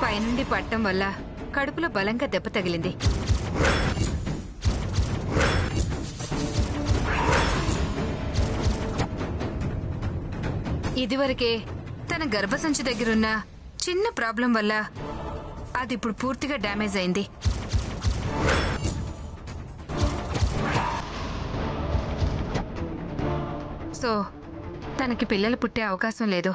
పైనుండి పట్టడం వల్ల కడుపులో బలంగా దెబ్బ తగిలింది. ఇదివరకే తన గర్భసంచి దగ్గరున్న చిన్న ప్రాబ్లం వల్ల అది ఇప్పుడు పూర్తిగా డ్యామేజ్ అయింది. సో తనకి పిల్లలు పుట్టే అవకాశం లేదు.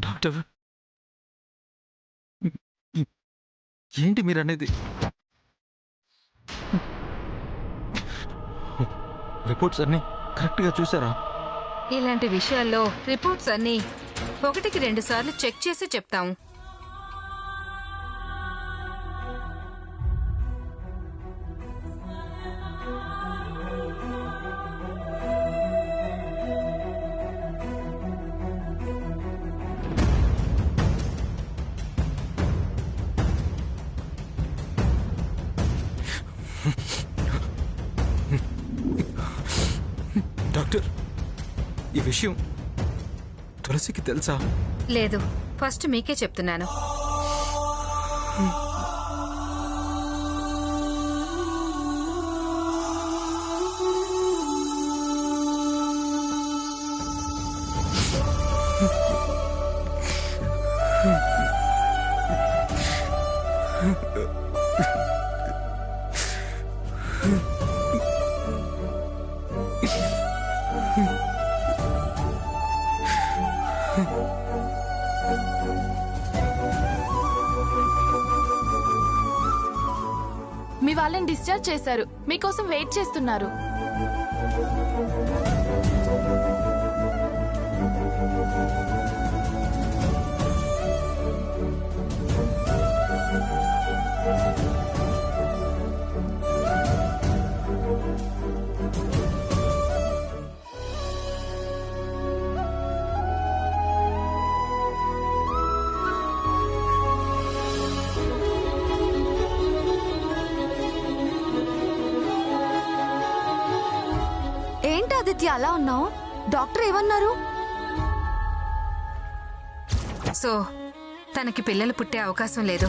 డాక్టర్, ఏంటి మీరు అనేది? రిపోర్ట్స్ అన్నీ కరెక్ట్గా చూసారా? ఇలాంటి విషయాల్లో రిపోర్ట్స్ అన్నీ 1-2 సార్లు చెక్ చేసి చెప్తాము. డాక్టర్, ఈ విషయం తులసికి తెలుసా? లేదు, ఫస్ట్ మీకే చెప్తున్నాను. మీ వాళ్ళని డిశ్చార్జ్ చేశారు, మీకోసం వెయిట్ చేస్తున్నారు. ఏంటి ఆదిత్య అలా ఉన్నావు? డాక్టర్ ఏమన్నారు? సో తనకి పిల్లలు పుట్టే అవకాశం లేదు.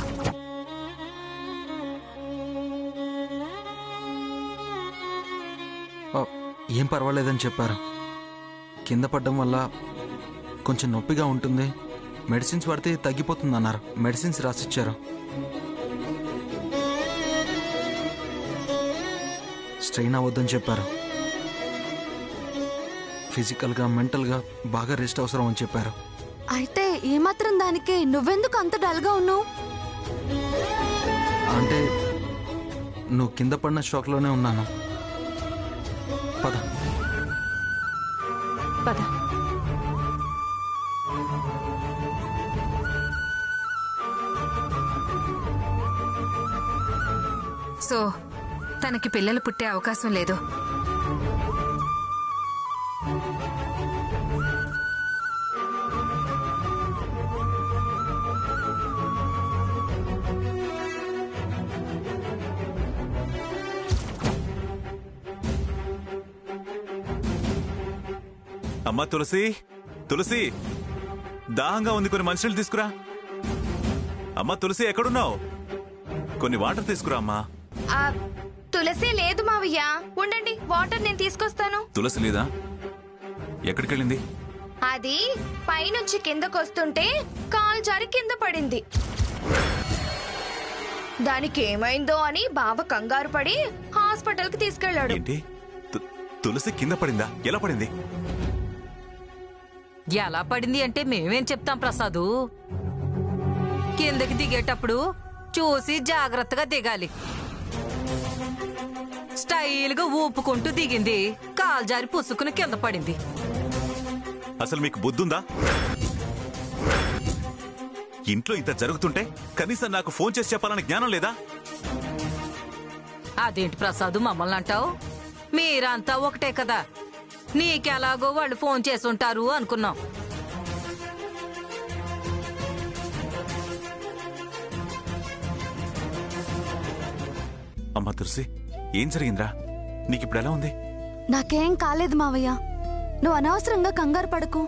ఏం పర్వాలేదని చెప్పారు. కింద పడ్డం వల్ల కొంచెం నొప్పిగా ఉంటుంది, మెడిసిన్స్ వాడితే తగ్గిపోతుంది అన్నారు. మెడిసిన్స్ రాసిచ్చారు. స్ట్రెయిన్ అవ్వద్దని చెప్పారు. ఫిజికల్గా మెంటల్గా బాగా రెస్ట్ అవసరం అని చెప్పారు. అయితే ఏమాత్రం దానికి నువ్వెందుకు అంత డల్గా ఉన్నావు? అంటే నువ్వు కింద పడిన షాక్లోనే ఉన్నాను. పద పద. సో తనకి పిల్లలు పుట్టే అవకాశం లేదు. అమ్మా తులసి, తులసి, దాహంగా ఉంది, కొన్ని మంచినీళ్ళు తీసుకురా. అమ్మా తులసి, ఎక్కడున్నావు? కొన్ని వాటర్ తీసుకురా అమ్మా. తులసి లేదు మావయ్య, ఉండండి, వాటర్ నేను తీసుకొస్తాను. తులసి లేదా? ఎక్కడికెళ్ళింది? అది పైనుంచి కిందకొస్తుంటే కాలు జారి కింద పడింది. దానికి ఏమైందో అని బావ కంగారు పడి హాస్పిటల్ కి తీసుకెళ్లాడు. ఏంటి? తులసి కింద పడిందా? ఎలా పడింది? ఎలా పడింది అంటే మేమేం చెప్తాం ప్రసాదు. కిందకి దిగేటప్పుడు చూసి జాగ్రత్తగా దిగాలి. స్టైల్గా ఊపుకుంటూ దిగింది, కాలు జారి పుసుకుని కింద పడింది. అసలు మీకు బుద్ధుందా? ఇంట్లో ఇంత జరుగుతుంటే కనీసం నాకు ఫోన్ చేసి చెప్పాలని జ్ఞానం లేదా? అదేంటి ప్రసాద్ మమ్మల్ని అంటావు? మీరంతా ఒకటే కదా, నీకెలాగో వాళ్ళు ఫోన్ చేసుంటారు అనుకున్నాం. అమ్మా తులసి, ఏం జరిగిందిరా? నీకిప్పుడు ఎలా ఉంది? నాకేం కాలేదు మావయ్య, నువ్వు అనవసరంగా కంగారు పడకు.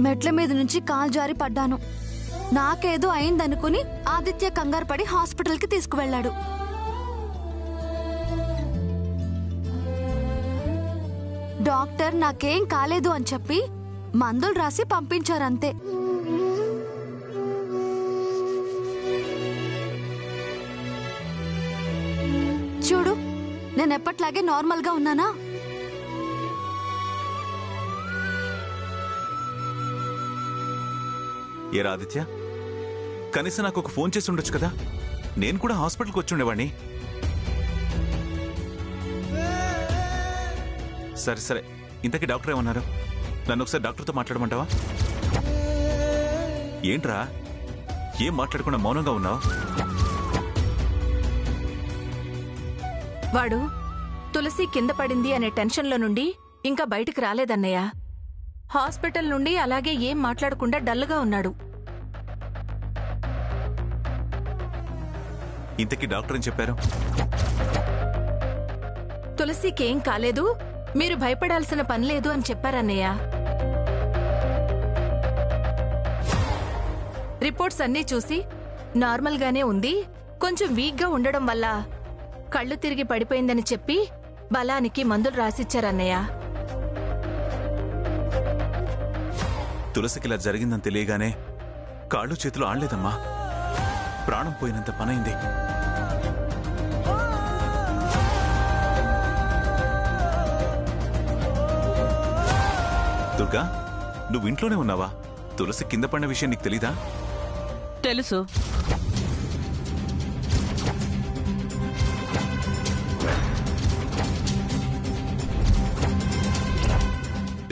మెట్ల మీద నుంచి కాలు జారి పడ్డాను. నాకేదో అయిందనుకుని ఆదిత్య కంగారు పడి హాస్పిటల్కి తీసుకువెళ్ళాడు. డాక్టర్ నాకేం కాలేదు అని చెప్పి మందులు రాసి పంపించారంతే. చూడు, నేను ఎప్పట్లాగే నార్మల్గా ఉన్నానా? ఏరా ఆదిత్య, కనీసం నాకు ఒక ఫోన్ చేసి ఉండొచ్చు కదా, నేను కూడా హాస్పిటల్కి వచ్చి ఉండేవాడిని. సరే సరే, ఇంతకీ డాక్టర్ ఏమన్నారు? నన్ను ఒకసారి డాక్టర్తో మాట్లాడమంటావా? ఏంట్రా, ఏం మాట్లాడకుండా మౌనంగా ఉన్నావు? వాడు తులసి కింద పడింది అనే టెన్షన్లో నుండి ఇంకా బయటికి రాలేదన్నయ్య. హాస్పిటల్ నుండి అలాగే ఏం మాట్లాడకుండా డల్గా ఉన్నాడు. ఇంతకీ డాక్టర్ ఏం చెప్పారు? తులసికేం కాలేదు, మీరు భయపడాల్సిన పని లేదు అని చెప్పారన్నయ్య. రిపోర్ట్స్ అన్నీ చూసి నార్మల్గానే ఉంది, కొంచెం వీక్గా ఉండడం వల్ల కళ్ళు తిరిగి పడిపోయిందని చెప్పి బలానికి మందులు రాసిచ్చారన్నయ్య. తులసికి ఇలా జరిగిందని తెలియగానే కాళ్ళు చేతులు ఆడలేదమ్మా. ప్రాణం పోయినంత పనైంది. దుర్గా, నువ్వు ఇంట్లోనే ఉన్నావా? తులసి కింద పడిన విషయం నీకు తెలీదా? తెలుసు.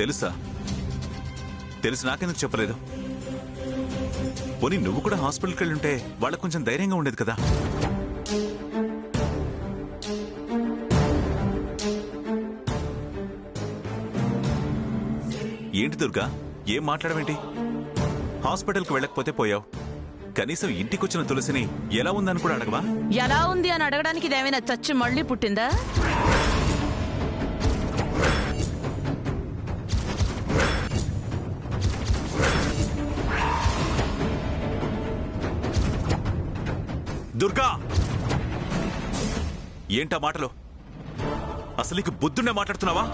తెలుసా? తెలుసు, నాకెందుకు చెప్పలేదు? పోనీ నువ్వు కూడా హాస్పిటల్కి వెళ్ళుంటే వాళ్ళకు కొంచెం ధైర్యంగా ఉండేది కదా. ఏంటి దుర్గా, ఏం మాట్లాడమేంటి? హాస్పిటల్కి వెళ్ళకపోతే పోయావు, కనీసం ఇంటికొచ్చిన తులసిని ఎలా ఉందని కూడా అడగవా? ఎలా ఉంది అని అడగడానికి ఇదేమైనా చచ్చి మళ్ళీ పుట్టిందా? దుర్గా, ఏంటా మాటలు? అసలు నీకు బుద్ధుండే మాట్లాడుతున్నావా?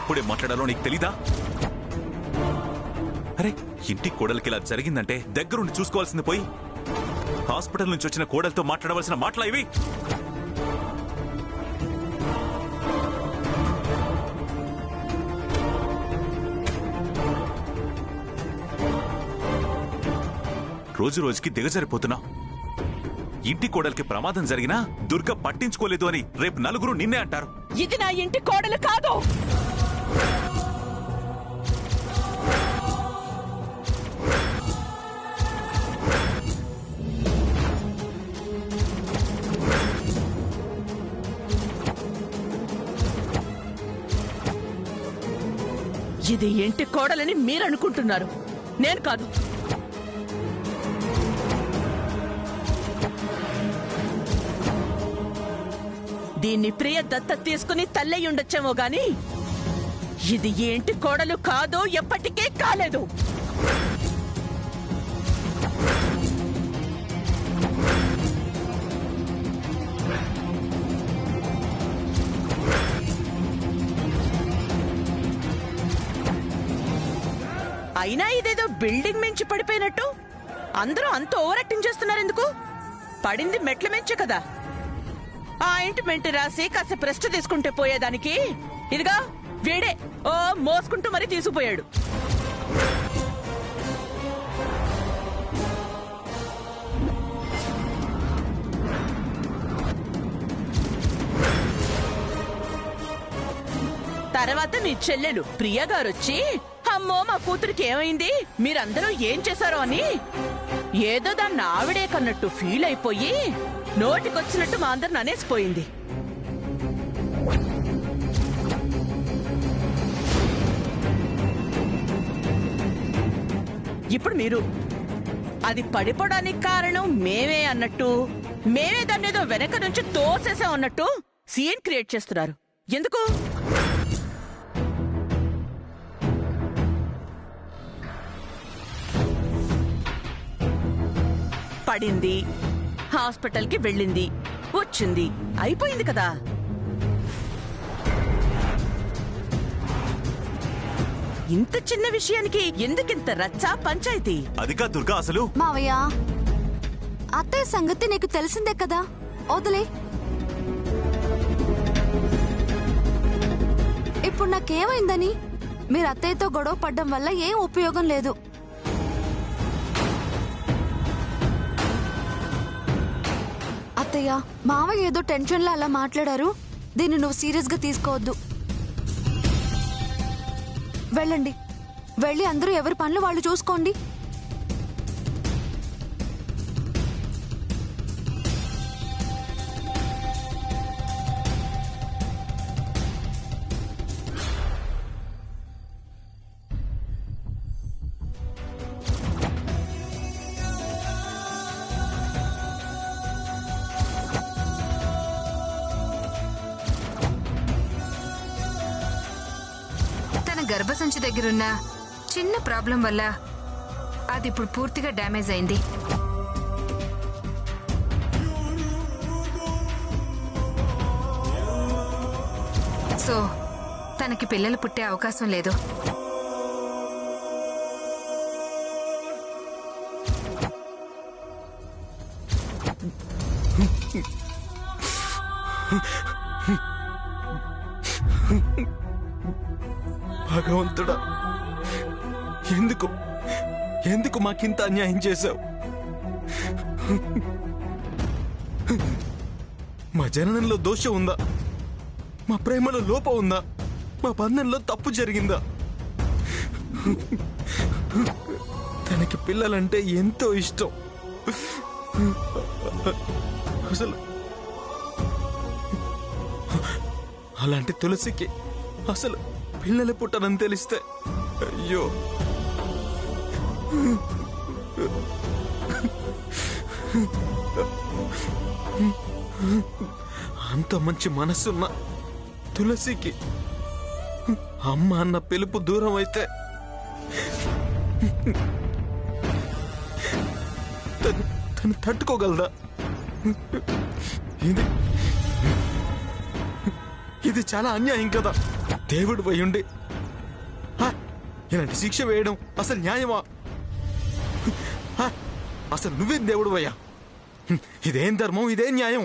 ఎప్పుడే మాట్లాడాలో నీకు తెలీదా? అరే, ఇంటి కోడలికి ఇలా జరిగిందంటే దగ్గరుండి చూసుకోవాల్సింది పోయి హాస్పిటల్ నుంచి వచ్చిన కోడలతో మాట్లాడవలసిన మాటలా ఇవి? రోజు రోజుకి దిగజారిపోతున్నావు. ఇంటి కోడలికి ప్రమాదం జరిగినా దుర్గ పట్టించుకోలేదు అని రేపు నలుగురు నిన్నే అంటారు. ఇది నా ఇంటి కోడలు కాదు. ఇది ఇంటి కోడలని మీరనుకుంటున్నారు, నేను కాదు. దీన్ని ప్రియ దత్త తీసుకుని తల్లై ఉండొచ్చేమో గాని ఇది ఏంటి కోడలు కాదో ఎప్పటికే కాలేదు. అయినా ఇదేదో బిల్డింగ్ మించి పడిపోయినట్టు అందరూ అంత ఓవర్ యాక్టింగ్ చేస్తున్నారు ఎందుకు? పడింది మెట్ల మించే కదా. ఆయింట్మెంట్ రాసి కాసేపు రెస్ట్ తీసుకుంటే పోయేదానికి ఇదిగా వీడే ఓ మోసుకుంటూ మరీ తీసుకుపోయాడు. తర్వాత నీ చెల్లెలు ప్రియా గారొచ్చి అమ్మో మా కూతురికి ఏమైంది, మీరందరూ ఏం చేశారో అని ఏదో దాన్ని ఆవిడే కన్నట్టు ఫీల్ అయిపోయి నోటికొచ్చినట్టు మా అందరిని అనేసిపోయింది. ఇప్పుడు మీరు అది పడిపోవడానికి కారణం మేమే అన్నట్టు, మేమే దాన్నేదో వెనక నుంచి తోసేసాం అన్నట్టు సీన్ క్రియేట్ చేస్తున్నారు. ఎందుకు? పడింది, హాస్పిటల్కి వెళ్ళింది, వచ్చింది, అయిపోయింది కదా. ఇంత చిన్న విషయానికి ఎందుకింత రచ్చా పంచాయతీ? అది కాదు దుర్గా, అసలు మావయ్య, అత్తయ్య సంగతి నీకు తెలిసిందే కదా, వదిలే. ఇప్పుడు నాకేమైందని మీరు అత్తయ్యతో గొడవ పడ్డం వల్ల ఏం ఉపయోగం లేదు. అత్తయ్య, మావయ్య ఏదో టెన్షన్లో అలా మాట్లాడారు, దీన్ని నువ్వు సీరియస్ గా తీసుకోవద్దు. వెళ్ళండి, వెళ్ళి అందరూ ఎవరి పనులు వాళ్ళు చూసుకోండి. గర్భసంచి దగ్గరున్న చిన్న ప్రాబ్లం వల్ల అది ఇప్పుడు పూర్తిగా డ్యామేజ్ అయింది. సో తనకి పిల్లలు పుట్టే అవకాశం లేదు. భగవంతుడా, ఎందుకు ఎందుకు మాకింత అన్యాయం చేశావు? మా జననంలో దోషం ఉందా? మా ప్రేమలో లోపం ఉందా? మా బంధంలో తప్పు జరిగిందా? తనకి పిల్లలంటే ఎంతో ఇష్టం. అసలు అలాంటి తులసికి అసలు పిల్లలు పుట్టనని తెలిస్తే అయ్యో. అంత మంచి మనసున్న తులసికి అమ్మ అన్న పిలుపు దూరం అయితే తను తట్టుకోగలదా? ఇది చాలా అన్యాయం కదా. దేవుడు పోయుండి ఇలాంటి శిక్ష వేయడం అసలు న్యాయమా? అసలు నువ్వేం దేవుడు అయ్యా? ఇదేం ధర్మం, ఇదేం న్యాయం?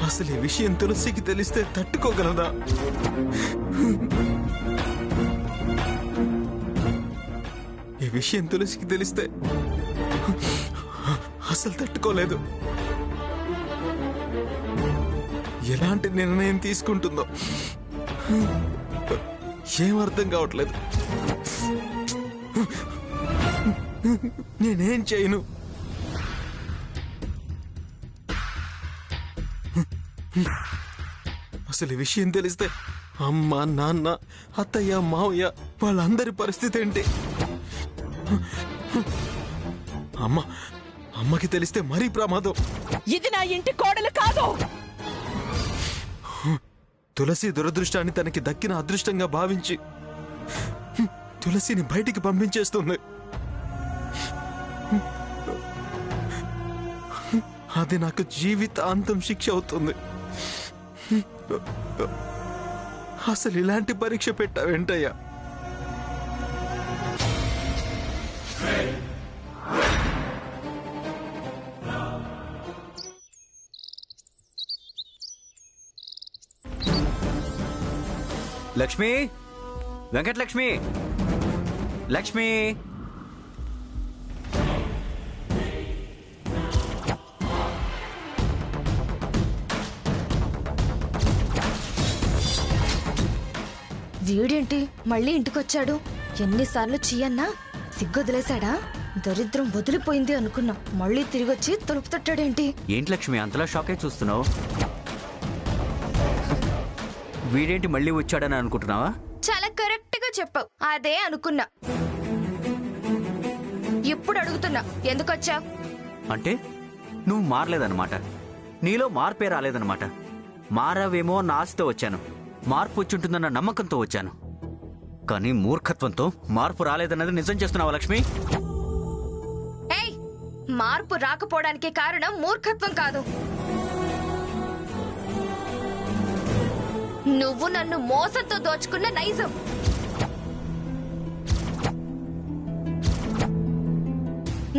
అసలు ఈ విషయం తులసికి తెలిస్తే తట్టుకోగలదా? ఈ విషయం తులసికి తెలిస్తే అసలు తట్టుకోలేదు. ఎలాంటి నిర్ణయం తీసుకుంటుందో ఏం అర్థం కావట్లేదు. నేనేం చేయను? అసలు ఈ విషయం తెలిస్తే అమ్మ, నాన్న, అత్తయ్య, మావయ్య వాళ్ళందరి పరిస్థితి ఏంటి? అమ్మకి తెలిస్తే మరీ ప్రమాదం. ఇది నా ఇంటి కోడలు కాదు. తులసి దురదృష్టాన్ని తనకి దక్కిన అదృష్టంగా భావించి తులసిని బయటికి పంపించేస్తుంది. అది నాకు జీవితాంతం శిక్ష అవుతుంది. అసలు ఇలాంటి పరీక్ష పెట్టావేంటయ్యా? లక్ష్మి, వెంకటలక్ష్మి, లక్ష్మి, వీడేంటి మళ్ళీ ఇంటికొచ్చాడు? ఎన్నిసార్లు చీయన్నా సిగ్గొదిలేశాడా? దరిద్రం వదిలిపోయింది అనుకున్నా, మళ్ళీ తిరిగొచ్చి తలుపు తట్టాడేంటి? ఏంటి లక్ష్మి అంతలా షాక్ అయి చూస్తున్నావు? వీడేంటి మళ్ళీ వచ్చాడని అనుకుంటున్నావా? చాలా కరెక్ట్ గా చెప్పావు, అదే అనుకున్నా. ఇప్పుడు అడుగుతున్నా, ఎందుకొచ్చావు? అంటే నువ్వు మారలేదన్నమాట, నీలో మార్పే రాలేదన్నమాట. మారావేమో అన్న ఆశతో వచ్చాను, మార్పు వచ్చుంటుందన్న నమ్మకంతో వచ్చాను. కానీ మూర్ఖత్వంతో మార్పు రాలేదన్నది నిజం చేస్తున్నావా లక్ష్మి? ఏయ్, మార్పు రాకపోవడానికి కారణం మూర్ఖత్వం కాదు. నువ్వు నన్ను మోసంతో దోచుకున్న నైజం.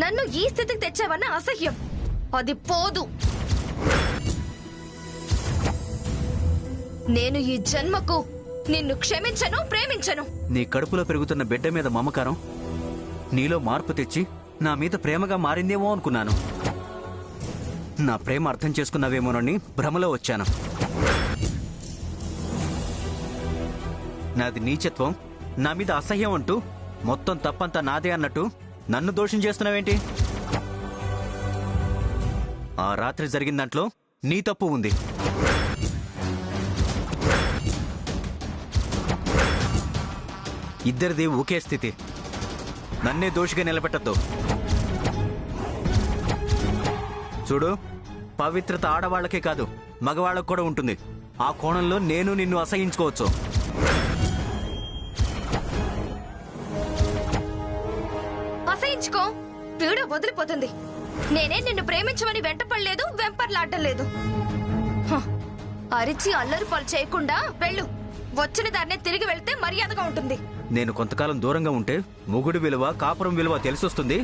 నన్ను ఈ స్థితికి తెచ్చావన్న అసహ్యం, అది పోదు. నేను ఈ జన్మకు నిన్ను క్షమించను, ప్రేమించను. నీ కడుపులో పెరుగుతున్న బిడ్డ మీద మమకారం నీలో మార్పు తెచ్చి నా మీద ప్రేమగా మారిందేమో అనుకున్నాను. నా ప్రేమ అర్థం చేసుకున్నావేమోనని భ్రమలో వచ్చాను. నాది నీచత్వం, నా మీద అసహ్యం అంటూ మొత్తం తప్పంతా నాదే అన్నట్టు నన్ను దోషం చేస్తున్నావేంటి? ఆ రాత్రి జరిగిన దాంట్లో నీ తప్పు ఉంది. ఇద్దరిది ఒకే స్థితి, నన్నే దోషిగా నిలబెట్టద్దు. చూడు, పవిత్రత ఆడవాళ్లకే కాదు మగవాళ్లకు కూడా ఉంటుంది. ఆ కోణంలో నేను నిన్ను అసహించుకోవచ్చు. అసహించుకో, పీడ వదిలిపోతుంది. నేనే నిన్ను ప్రేమించమని వెంటపడలేదు, వెంపర్లాడటం లేదు. హ, అరిచి అల్లరి పాలు చేయకుండా వెళ్ళు. వచ్చిన దాన్నే తిరిగి వెళ్తే మర్యాదగా ఉంటుంది. నేను కొంతకాలం దూరంగా ఉంటే మొగుడు విలువ, కాపురం విలువ తెలిసొస్తుంది.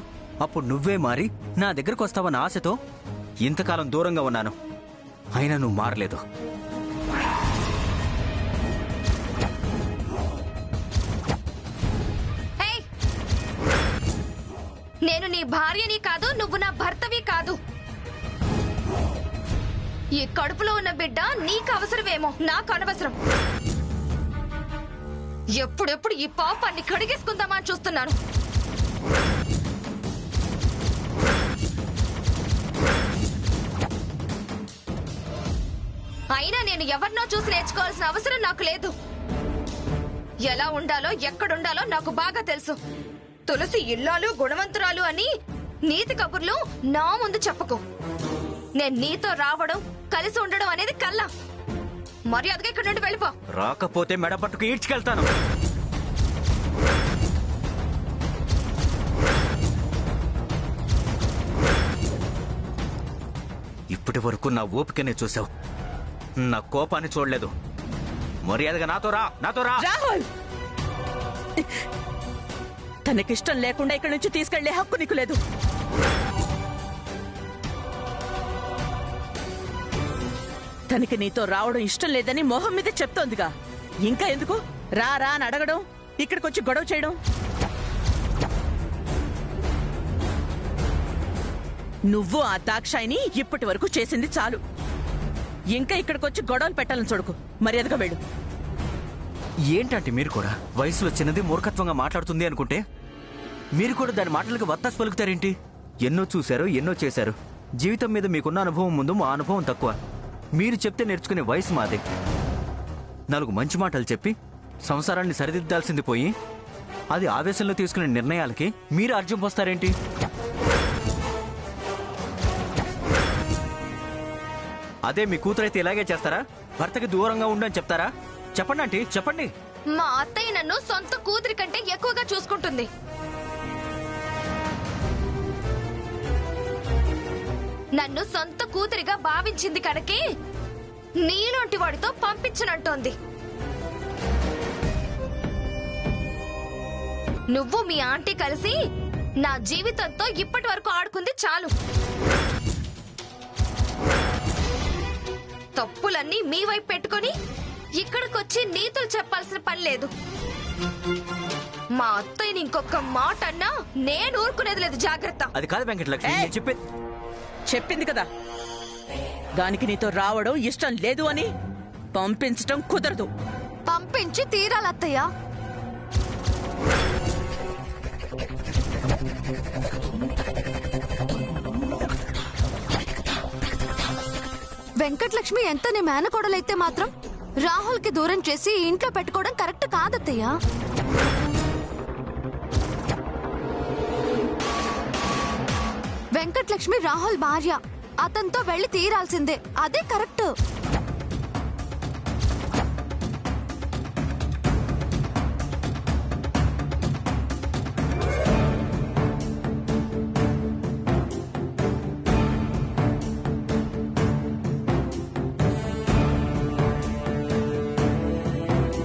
అప్పుడు నువ్వే మారి నా దగ్గరకు వస్తావన్న ఆశతో ఇంతకాలం దూరంగా ఉన్నాను. అయినా నువ్వు మారలేదు. ఏయ్, నేను నీ భార్యని కాదు, నువ్వు నా భర్తవి కాదు. ఈ కడుపులో ఉన్న బిడ్డ నీకు అవసరమేమో, నాకు అనవసరం. ఎప్పుడెప్పుడు ఈ పాపాన్ని కడిగేసుకుందామా అని చూస్తున్నాను. అయినా నేను ఎవరినో చూసి నేర్చుకోవాల్సిన అవసరం నాకు లేదు. ఎలా ఉండాలో, ఎక్కడుండాలో నాకు బాగా తెలుసు. తులసి ఇల్లాలు, గుణవంతురాలు అని నీతి కబుర్లు నా ముందు చెప్పకు. నేను నీతో రావడం, కలిసి ఉండడం అనేది కల్లా. మర్యాదగా ఇక్కడ నుండి వెళ్ళిపో. రాకపోతే మెడపట్టుకు ఈడ్చుకెళ్తాను. ఇప్పటి వరకు నా ఓపికనే చూసావు, నా కోపాన్ని చూడలేదు. మర్యాదగా నాతో రా, నాతో రా. రాహుల్, తనకిష్టం లేకుండా ఇక్కడి నుంచి తీసుకెళ్లే హక్కు నీకు లేదు. తనకి నీతో రావడం ఇష్టం లేదని మొహం మీద చెప్తోందిగా, ఇంకా ఎందుకు రా రా అని అడగడం, ఇక్కడికొచ్చి గొడవ చేయడం? నువ్వు ఆ దాక్షాయిని ఇప్పటి వరకు చేసింది చాలు. ఇంకా ఇక్కడికొచ్చి గొడవలు పెట్టాలని చూడకు, మర్యాదగా వెళ్ళు. ఏంటంటే మీరు కూడా వయసులో చిన్నది మూర్ఖత్వంగా మాట్లాడుతుంది అనుకుంటే మీరు కూడా దాని మాటలకు వత్తాసు పలుకుతారేంటి? ఎన్నో చూశారు, ఎన్నో చేశారు. జీవితం మీద మీకున్న అనుభవం ముందు మా అనుభవం తక్కువ. మీరు చెప్తే నేర్చుకునే వయసు మాదే. 4 మంచి మాటలు చెప్పి సంసారాన్ని సరిదిద్దాల్సింది పోయి అది ఆవేశంలో తీసుకునే నిర్ణయాలకి మీరు అర్జం పోస్తారేంటి? అదే మీ కూతురైతే ఇలాగే చేస్తారా? భర్తకి దూరంగా ఉండని చెప్తారా? చెప్పండి ఆంటీ, చెప్పండి. మా అత్తయ్య నన్ను సొంత కూతురి కంటే ఎక్కువగా చూసుకుంటుంది. నన్ను సొంత కూతురిగా భావించింది కనుకే నీలాంటి వాడితో పంపించనంటోంది. నువ్వు మీ ఆంటీ కలిసి నా జీవితంతో ఇప్పటి వరకు ఆడుకుంది చాలు. తప్పులన్నీ మీ వైపు పెట్టుకొని ఇక్కడికొచ్చి నీతులు చెప్పాల్సిన పని లేదు. మా అత్తయ్యని ఇంకొక మాట అన్నా నేను ఊరుకునేది లేదు, జాగ్రత్త. అది కాదు వెంకటలక్ష్మి, నేను చెప్పేది. చెప్పింది కదా, దానికి నీతో రావడం ఇష్టం లేదు అని పంపించటం కుదరదు. పంపించి తీరాలత్తయ్య. వెంకటలక్ష్మి ఎంత నీ మేనకోడలైతే మాత్రం రాహుల్ కి దూరం చేసి ఇంట్లో పెట్టుకోవడం కరెక్ట్ కాదత్తయ్య. వెంకటలక్ష్మి రాహుల్ భార్య, అతనితో వెళ్లి తీరాల్సిందే, అదే కరెక్ట్.